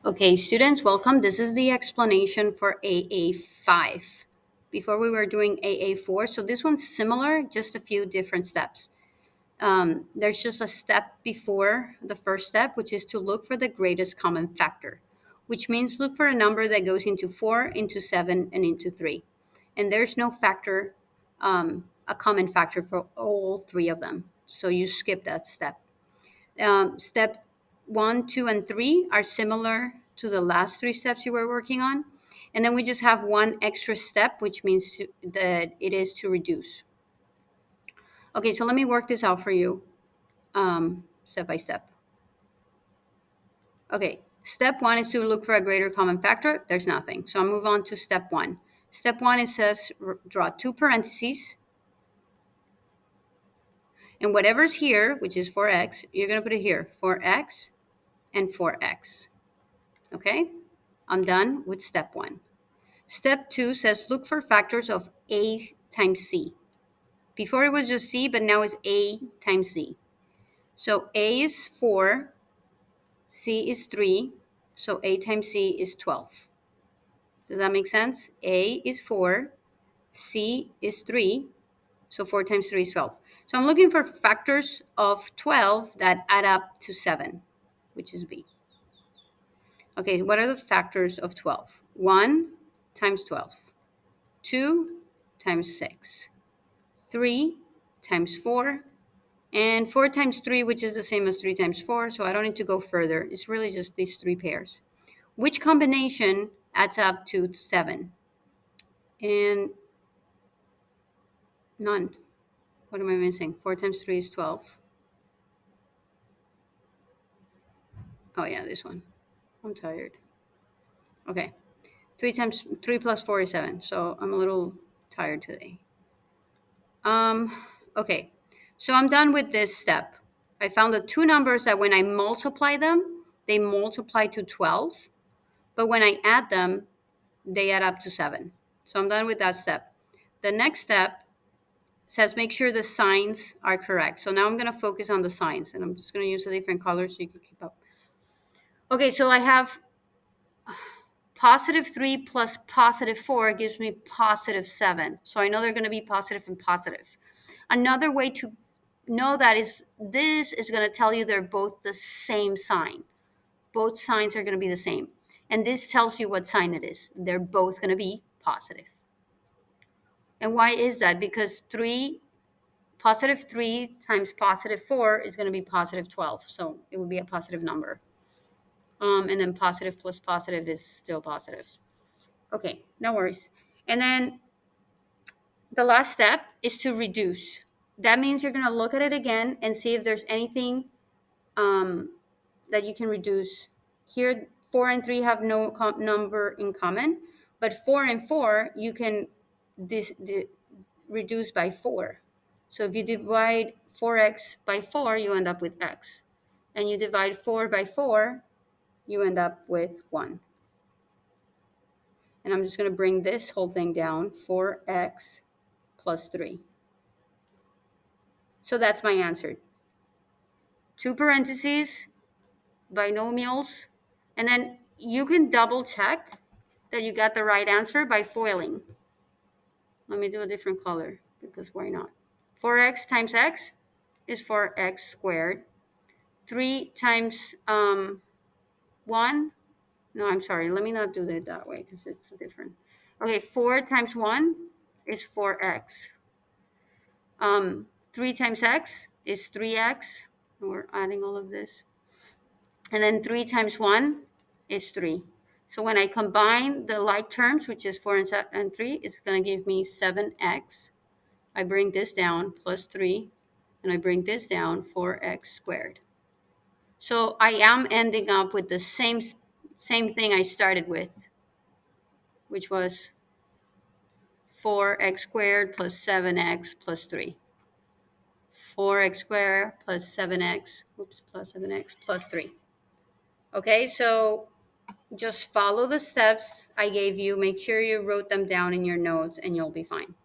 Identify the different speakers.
Speaker 1: Okay, students, welcome. This is the explanation for AA5. Before we were doing AA4, so this one's similar, just a few different steps. There's just a step before the first step, which is to look for the greatest common factor, which means look for a number that goes into 4, into 7, and into 3. And there's no factor, a common factor for all three of them. So you skip that step. Step 1, 2, and 3 are similar to the last three steps you were working on. And then we just have one extra step, which means that it is to reduce. Okay, so let me work this out for you step by step. Okay, step 1 is to look for a greater common factor. There's nothing. So I'll move on to step 1. Step 1, it says draw two parentheses. And whatever's here, which is 4x, you're going to put it here, 4x and 4x. Okay, I'm done with step 1. Step 2 says look for factors of a times c. Before it was just c, but now it's a times c. So a is 4, c is 3, so a times c is 12. Does that make sense? A is 4, c is 3, so 4 times 3 is 12. So I'm looking for factors of 12 that add up to 7, which is b. Okay, what are the factors of 12? 1 times 12. 2 times 6. 3 times 4. And 4 times 3, which is the same as 3 times 4, so I don't need to go further. It's really just these three pairs. Which combination adds up to 7? And none. What am I missing? 4 times 3 is 12. Oh, yeah, this one. I'm tired. Okay. 3 plus 4 is 7, so I'm a little tired today. Okay, so I'm done with this step. I found the two numbers that when I multiply them, they multiply to 12, but when I add them, they add up to 7. So I'm done with that step. The next step says make sure the signs are correct. So now I'm going to focus on the signs, and I'm just going to use a different color so you can keep up. Okay, so I have positive 3 plus positive 4 gives me positive 7. So I know they're going to be positive and positive. Another way to know that is this is going to tell you they're both the same sign. Both signs are going to be the same. And this tells you what sign it is. They're both going to be positive. And why is that? Because positive 3 times positive 4 is going to be positive 12. So it would be a positive number. And then positive plus positive is still positive. Okay, no worries. And then the last step is to reduce. That means you're going to look at it again and see if there's anything that you can reduce. Here, 4 and 3 have no number in common, but 4 and 4, you can reduce by 4. So if you divide 4x by 4, you end up with x. And you divide 4 by 4, you end up with 1. And I'm just going to bring this whole thing down, 4x plus 3. So that's my answer. Two parentheses, binomials, and then you can double check that you got the right answer by foiling. Let me do a different color, because why not? 4x times x is 4x squared. 3 times 1, no, I'm sorry, let me not do it that way, because it's different. Okay, 4 times 1 is 4x. 3 times x is 3x. We're adding all of this. And then 3 times 1 is 3. So when I combine the like terms, which is 4 and 3, it's going to give me 7x. I bring this down, plus 3, and I bring this down, 4x squared. So I am ending up with the same thing I started with, which was 4x squared plus 7x plus 3. 4x squared plus 7x, plus 7x plus 3. Okay, so just follow the steps I gave you. Make sure you wrote them down in your notes, and you'll be fine.